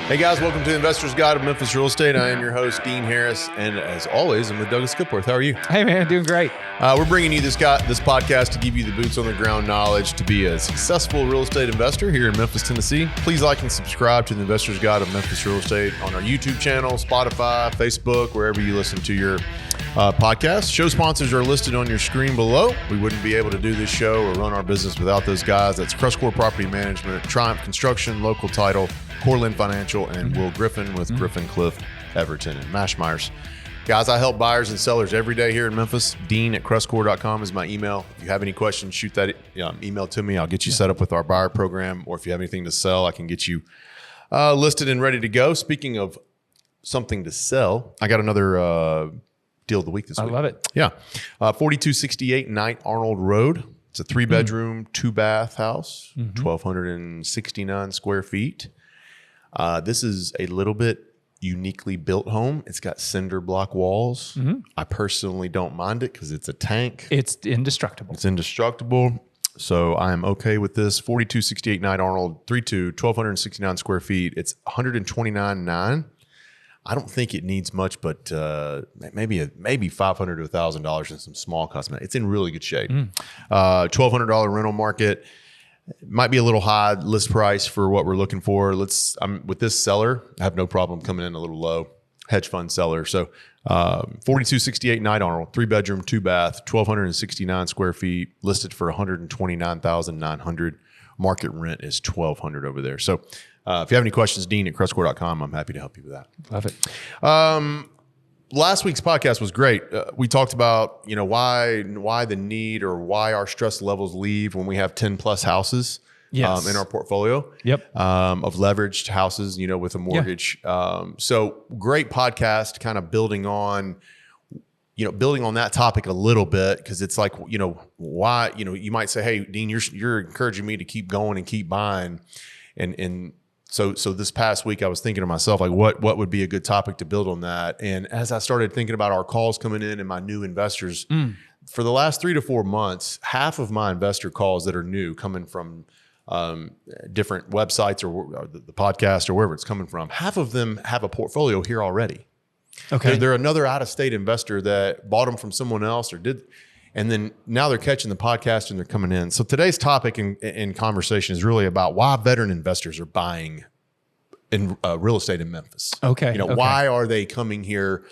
Hey guys, welcome to the Investor's Guide of Memphis Real Estate. I am your host, Dean Harris, and as always, I'm with Douglas Skipworth. How are you? Hey man, doing great. We're bringing you this podcast to give you the boots on the ground knowledge to be a successful real estate investor here in Memphis, Tennessee. Please like and subscribe to the Investor's Guide of Memphis Real Estate on our YouTube channel, Spotify, Facebook, wherever you listen to your podcast. Show sponsors are listed on your screen below. We wouldn't be able to do this show or run our business without those guys. That's CrestCore Property Management, Triumph Construction, Local Title, Corland Financial, and Will Griffin with Griffin, Cliff, Everton, and Mashmeyers. Guys, I help buyers and sellers every day here in Memphis. Dean@CrestCore.com is my email. If you have any questions, shoot that email to me. I'll get you set up with our buyer program, or if you have anything to sell, I can get you listed and ready to go. Speaking of something to sell, I got another deal of the week this week. I love it. Yeah. 4268 Knight Arnold Road. It's a 3-bedroom, 2-bath house, 1,269 square feet. This is a little bit uniquely built home. It's got cinder block walls. I personally don't mind it because it's a tank. It's indestructible. It's indestructible. So I am okay with this. 4268 Knight Arnold, 1,269 square feet. It's $129,900. I don't think it needs much, but maybe $500 to $1,000 and some small cosmetic. It's in really good shape. $1,200 rental market. It might be a little high list price for what we're looking for. With this seller, I have no problem coming in a little low. Hedge fund seller. So 4268 Knight Arnold, 3-bedroom, 2-bath, 1,269 square feet, listed for $129,900. Market rent is $1,200 over there. So if you have any questions, Dean@CrestCore.com. I'm happy to help you with that. Love it. Last week's podcast was great. We talked about, why the need or why our stress levels leave when we have 10 plus houses in our portfolio. Yep. Of leveraged houses, with a mortgage. So great podcast, kind of building on that topic a little bit, because it's like, why, you might say, hey, Dean, you're encouraging me to keep going and keep buying. And so this past week, I was thinking to myself, like, what would be a good topic to build on that? And as I started thinking about our calls coming in and my new investors, for the last 3 to 4 months, half of my investor calls that are new coming from different websites or the podcast or wherever it's coming from, half of them have a portfolio here already. Okay. They're another out-of-state investor that bought them from someone else or did. And then now they're catching the podcast and they're coming in. So today's topic in conversation is really about why veteran investors are buying in real estate in Memphis. Okay. Why are they coming here?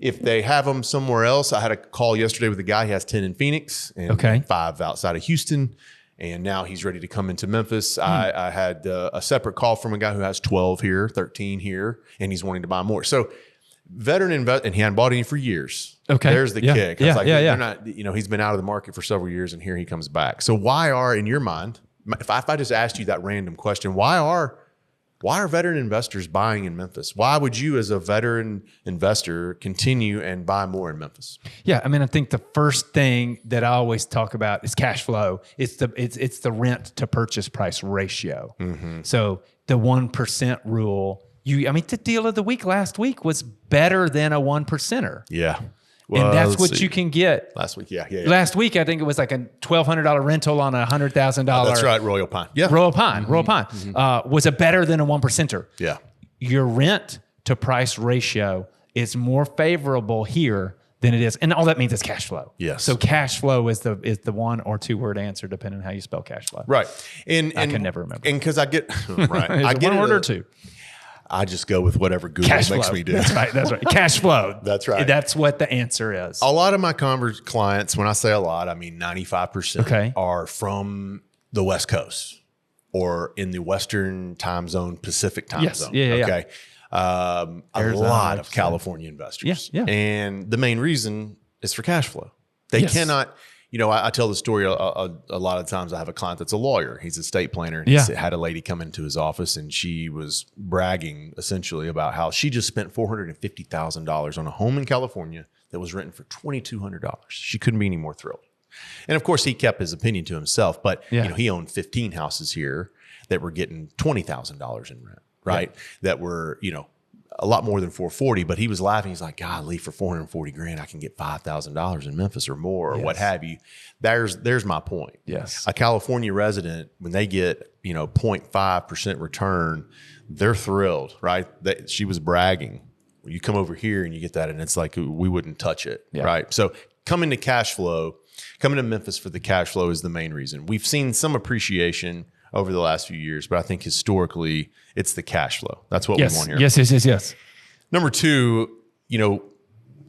If they have them somewhere else, I had a call yesterday with a guy. He has 10 in Phoenix and 5 outside of Houston. And now he's ready to come into Memphis. I had a separate call from a guy who has 12 here, 13 here, and he's wanting to buy more. So veteran and he hadn't bought any for years. Okay. There's the kick. It's like, yeah. they're not, he's been out of the market for several years and here he comes back. So why are, in your mind, if I just asked you that random question, why are veteran investors buying in Memphis? Why would you as a veteran investor continue and buy more in Memphis? Yeah. I mean, I think the first thing that I always talk about is cash flow. It's the rent to purchase price ratio. So the 1% rule, the deal of the week last week was better than a 1%er. Yeah. Well, and that's what you can get. Last week, yeah. Last week, I think it was like a $1,200 rental on a $100,000. That's right, Royal Pine. Yeah. Royal Pine was a better than a 1%er. Yeah. Your rent to price ratio is more favorable here than it is. And all that means is cash flow. Yes. So cash flow is the 1 or 2 word answer, depending on how you spell cash flow. Right. And I can never remember. And because I get, right. I get 1 word or 2. I just go with whatever Google makes me do. That's right. Cash flow. That's right. That's what the answer is. A lot of my clients, when I say a lot, I mean 95% are from the West Coast or in the Western time zone, Pacific time zone. Yeah. A lot of California investors. Yeah. And the main reason is for cash flow. They cannot... I tell the story a lot of times. I have a client that's a lawyer. He's a estate planner. And he had a lady come into his office and she was bragging essentially about how she just spent $450,000 on a home in California that was rented for $2,200. She couldn't be any more thrilled. And of course, he kept his opinion to himself. But he owned 15 houses here that were getting $20,000 in rent, right? Yeah. That were a lot more than 440, but he was laughing. He's like, golly, for 440 grand, I can get $5,000 in Memphis or more, or what have you. There's my point. Yes. A California resident, when they get, 0.5% return, they're thrilled, right? She was bragging. You come over here and you get that, and it's like, we wouldn't touch it, right? So coming to Memphis for the cash flow is the main reason. We've seen some appreciation over the last few years, but I think historically it's the cash flow. That's what we want here. Yes. Number two, when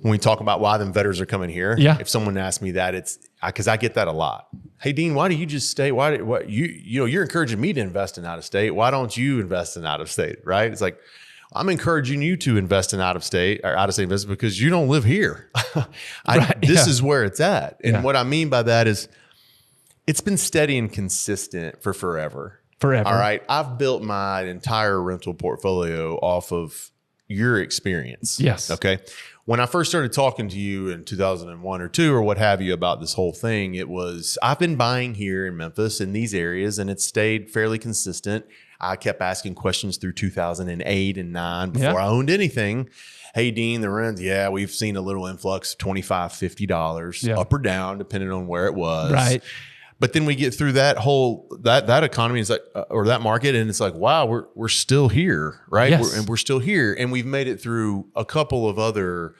we talk about why the investors are coming here, if someone asks me that, it's because I get that a lot. Hey, Dean, why do you just stay? You're encouraging me to invest in out of state. Why don't you invest in out of state? Right? It's like, I'm encouraging you to invest in out of state investments because you don't live here. This is where it's at. And what I mean by that is it's been steady and consistent for forever. All right. I've built my entire rental portfolio off of your experience. Yes. Okay. When I first started talking to you in 2001 or 2 or what have you about this whole thing, it was, I've been buying here in Memphis in these areas, and it stayed fairly consistent. I kept asking questions through 2008 and 9 before I owned anything. Hey, Dean, the rent, we've seen a little influx of $25, $50 up or down, depending on where it was. Right. But then we get through that whole, that economy is like, or that market, and it's like, wow, we're still here, right? Yes. We're still here. And we've made it through a couple of other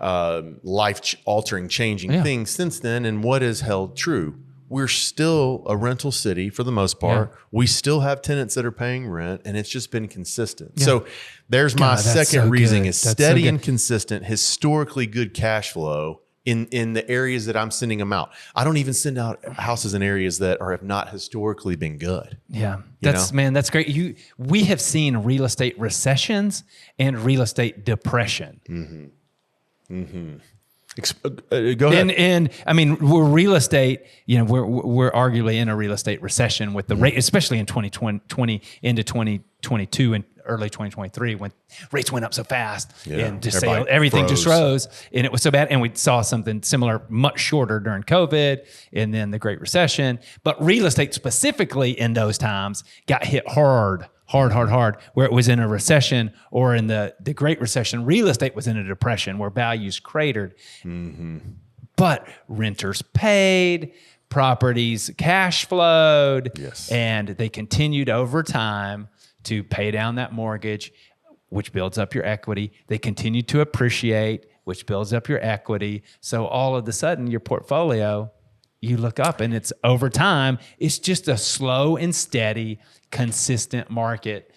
life-altering, changing things since then. And what has held true? We're still a rental city for the most part. We still have tenants that are paying rent, and it's just been consistent. So there's my second reason is steady and consistent, historically good cash flow in the areas that I'm sending them out. I don't even send out houses in areas that have not historically been good. Yeah. That's great. We have seen real estate recessions and real estate depression. Go ahead. And I mean, we're real estate, we're arguably in a real estate recession with the rate, especially in 2020 into 2022 and early 2023 when rates went up so fast and just everything just rose, and it was so bad. And we saw something similar much shorter during COVID and then the Great Recession. But real estate specifically in those times got hit hard, where it was in a recession, or in the Great Recession, real estate was in a depression where values cratered. But renters paid, properties cash flowed, and they continued over time to pay down that mortgage, which builds up your equity. They continue to appreciate, which builds up your equity. So all of a sudden, your portfolio, you look up and it's over time, it's just a slow and steady, consistent market,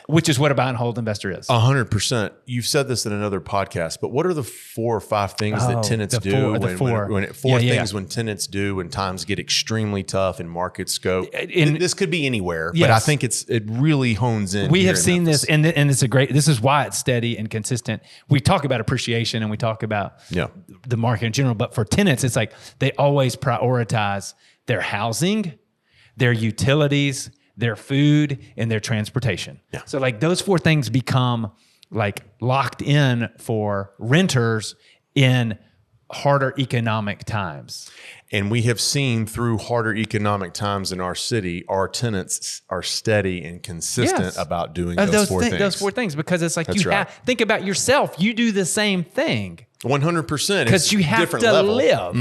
which is what a buy and hold investor is. 100%. You've said this in another podcast, but what are the 4 or 5 things that tenants do? When tenants do when times get extremely tough and markets go. This could be anywhere, but I think it really hones in. We have seen this, and it's this is why it's steady and consistent. We talk about appreciation and we talk about the market in general, but for tenants, it's like they always prioritize their housing, their utilities, their food, and their transportation. So like those 4 things become like locked in for renters in harder economic times. And we have seen through harder economic times in our city, our tenants are steady and consistent about doing those 4 things. Those 4 things, because it's like think about yourself. You do the same thing. 100%. Because you have to live.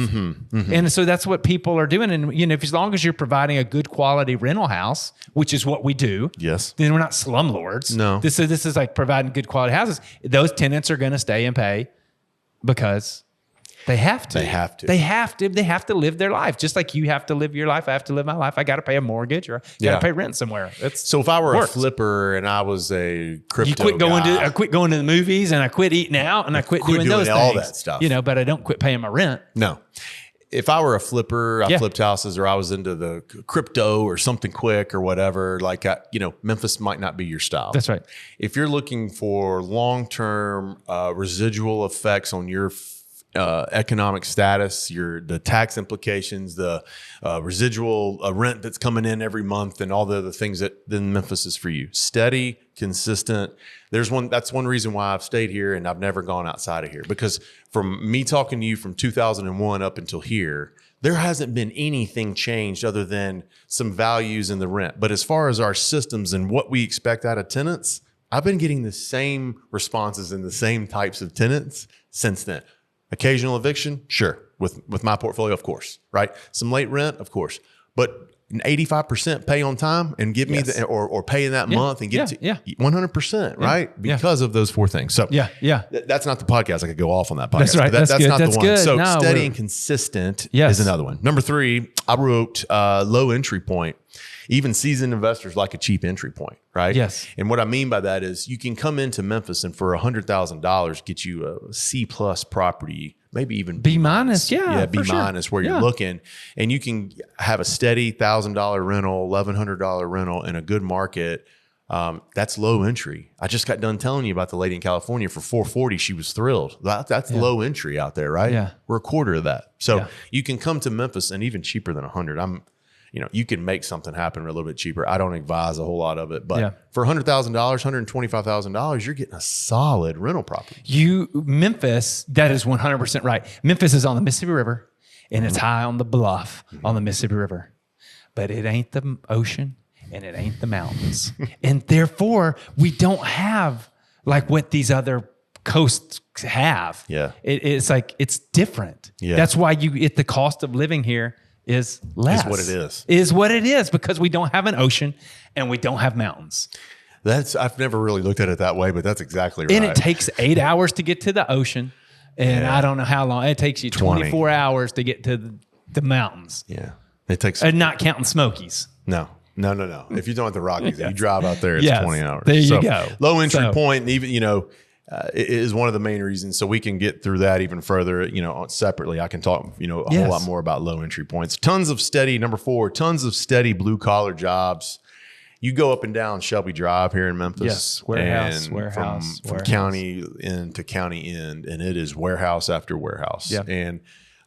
And so that's what people are doing. And as long as you're providing a good quality rental house, which is what we do, then we're not slumlords. No. This is like providing good quality houses. Those tenants are going to stay and pay because they have to. They have to live their life. Just like you have to live your life. I have to live my life. I got to pay a mortgage or got to pay rent somewhere. So if I were a flipper and I was a crypto I quit going to the movies, and I quit eating out, and I quit doing those things. All that stuff. But I don't quit paying my rent. No. If I were a flipper, I flipped houses, or I was into the crypto or something quick or whatever, Memphis might not be your style. That's right. If you're looking for long-term residual effects on your economic status, the tax implications, the residual rent that's coming in every month, and all the other things, then Memphis is for you. Steady, consistent. That's one reason why I've stayed here and I've never gone outside of here, because from me talking to you from 2001 up until here, there hasn't been anything changed other than some values in the rent. But as far as our systems and what we expect out of tenants, I've been getting the same responses and the same types of tenants since then. Occasional eviction, sure. With my portfolio, of course, right? Some late rent, of course. But 85% pay on time and give me the, or pay in that month and get to 100%, right? Because of those four things. So that's not the podcast. I could go off on that podcast. That's right. That's not the one. Good. So steady and consistent is another one. Number 3, I wrote low entry point. Even seasoned investors like a cheap entry point, right? Yes. And what I mean by that is you can come into Memphis and for $100,000 get you a C+ property, maybe even B-. Yeah, B- where you're looking, and you can have a steady $1,000 rental, $1,100 rental in a good market. That's low entry. I just got done telling you about the lady in California for $440. She was thrilled. That's low entry out there, right? Yeah. We're a quarter of that. So you can come to Memphis and even cheaper than 100. You can make something happen a little bit cheaper. I don't advise a whole lot of it, but for $100,000, $125,000, you're getting a solid rental property. Memphis, that is 100% right. Memphis is on the Mississippi River, and it's high on the bluff on the Mississippi River, but it ain't the ocean and it ain't the mountains, and therefore we don't have like what these other coasts have. Yeah, it's like it's different. Yeah, that's why the cost of living here is less. Is what it is because we don't have an ocean and we don't have mountains. I've never really looked at it that way, but that's exactly right. And it takes 8 hours to get to the ocean, and I don't know how long it takes you. 24 hours to get to the mountains. Yeah, it takes. And not counting Smokies. No. If you don't have the Rockies, you drive out there, it's 20 hours. There you go. Low entry point, even it is one of the main reasons. So we can get through that even further, separately. I can talk, a whole lot more about low entry points. Number 4, tons of steady blue collar jobs. You go up and down Shelby Drive here in Memphis. Yes, warehouse. From county end to county end, and it is warehouse after warehouse. Yeah. And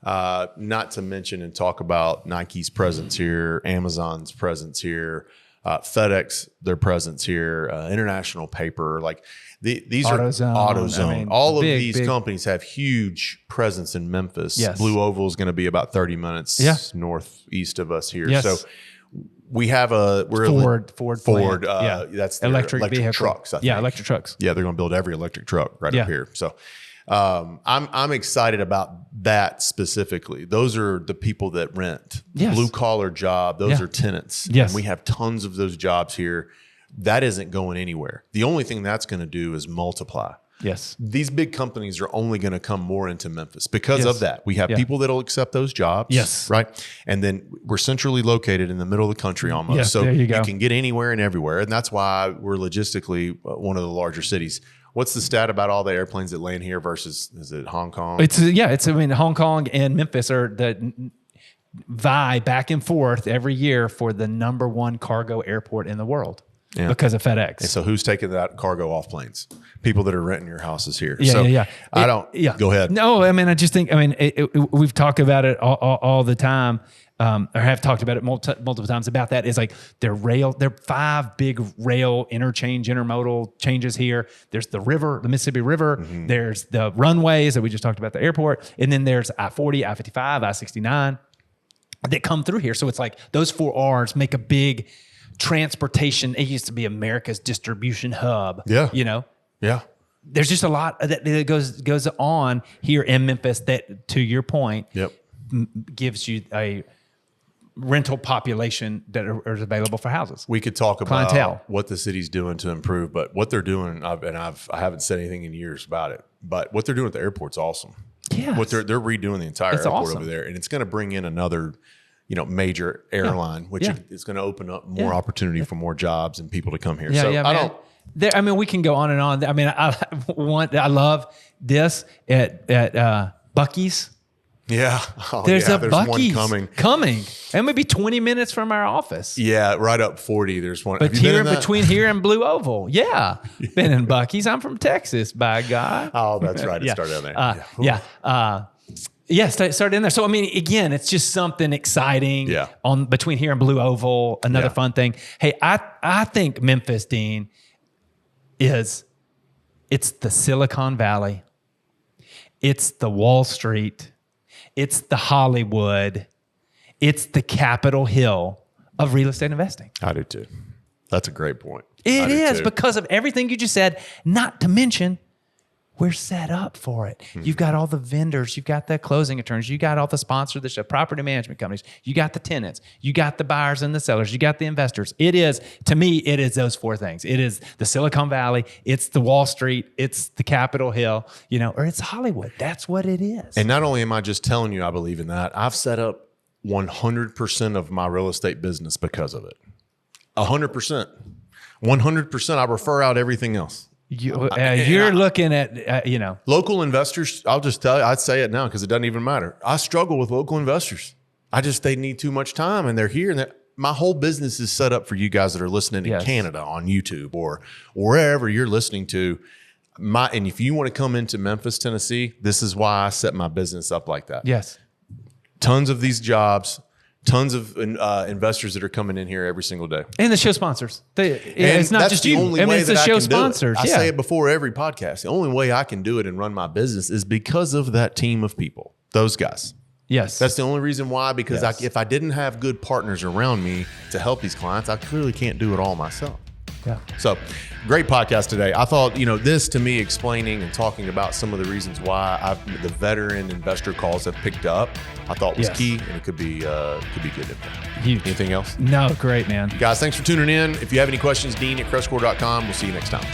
not to mention and talk about Nike's presence here, Amazon's presence here, FedEx, their presence here, International Paper, like these AutoZone. are AutoZone. I mean, all of these companies have huge presence in Memphis. Yes. Blue Oval is going to be about 30 minutes northeast of us here. Yes. So we have Ford. That's their electric trucks. I think. Electric trucks. Yeah, they're going to build every electric truck up here. So I'm excited about that specifically. Those are the people that rent. Yes. Blue collar job. Those are tenants. Yes. And we have tons of those jobs here. That isn't going anywhere. The only thing that's going to do is multiply. Yes. These big companies are only going to come more into Memphis because of that. We have people that'll accept those jobs. Yes. Right. And then we're centrally located in the middle of the country almost. Yes, so there you go. can get anywhere and everywhere. And that's why we're logistically one of the larger cities. What's the stat about all the airplanes that land here versus, is it Hong Kong? Hong Kong and Memphis are vie back and forth every year for the number 1 cargo airport in the world. Yeah. Because of FedEx. And so who's taking that cargo off planes? People that are renting your houses here. Yeah. Go ahead. No, I just think, we've talked about it all the time, or have talked about it multiple times about that. Is like there are 5 big rail intermodal changes here. There's the river, the Mississippi River. Mm-hmm. There's the runways that we just talked about, the airport. And then there's I-40, I-55, I-69 that come through here. So it's like those 4 R's make a big transportation. It used to be America's distribution hub. Yeah. Yeah. There's just a lot that goes on here in Memphis that, to your point, gives you a rental population that are available for houses. We could talk about clientele. What the city's doing to improve, but what they're doing, I haven't said anything in years about it, but what they're doing at the airport's awesome. Yeah. What they're redoing the entire airport awesome. over there, and it's going to bring in another major airline, which is going to open up more opportunity for more jobs and people to come here. We can go on and on. I love this at Buc-ee's. Yeah. There's Buc-ee's one coming. And maybe 20 minutes from our office. Yeah, right up 40. There's one. But between here and Blue Oval. Yeah. Been in Buc-ee's. I'm from Texas, by God. Oh, that's right. It started down there. Started in there. So, again, it's just something exciting on between here and Blue Oval. Another fun thing. Hey, I think Memphis, Dean, it's the Silicon Valley. It's the Wall Street. It's the Hollywood. It's the Capitol Hill of real estate investing. I do too. That's a great point. It is too. because of everything you just said, not to mention we're set up for it. You've got all the vendors, you've got the closing attorneys, you got all the sponsors, the property management companies, you got the tenants, you got the buyers and the sellers, you got the investors. It is, to me, it is those four things. It is the Silicon Valley, it's the Wall Street, it's the Capitol Hill, or it's Hollywood. That's what it is. And not only am I just telling you I believe in that, I've set up 100% of my real estate business because of it. 100%. 100%. I refer out everything else. You're looking at, local investors. I'll just tell you, I'd say it now because it doesn't even matter. I struggle with local investors. They need too much time and they're here. And my whole business is set up for you guys that are listening in Canada on YouTube or wherever you're listening to. And if you want to come into Memphis, Tennessee, this is why I set my business up like that. Yes. Tons of these jobs. Tons of investors that are coming in here every single day. And the show sponsors. It's not just you. It's the show sponsors. I say it before every podcast. The only way I can do it and run my business is because of that team of people, those guys. Yes. That's the only reason why, because if I didn't have good partners around me to help these clients, I clearly can't do it all myself. Yeah. So great podcast today. I thought, this to me explaining and talking about some of the reasons why the veteran investor calls have picked up, I thought was key, and it could be good. Huge. Anything else? No, great, man. Guys, thanks for tuning in. If you have any questions, Dean at CrestCore.com. We'll see you next time.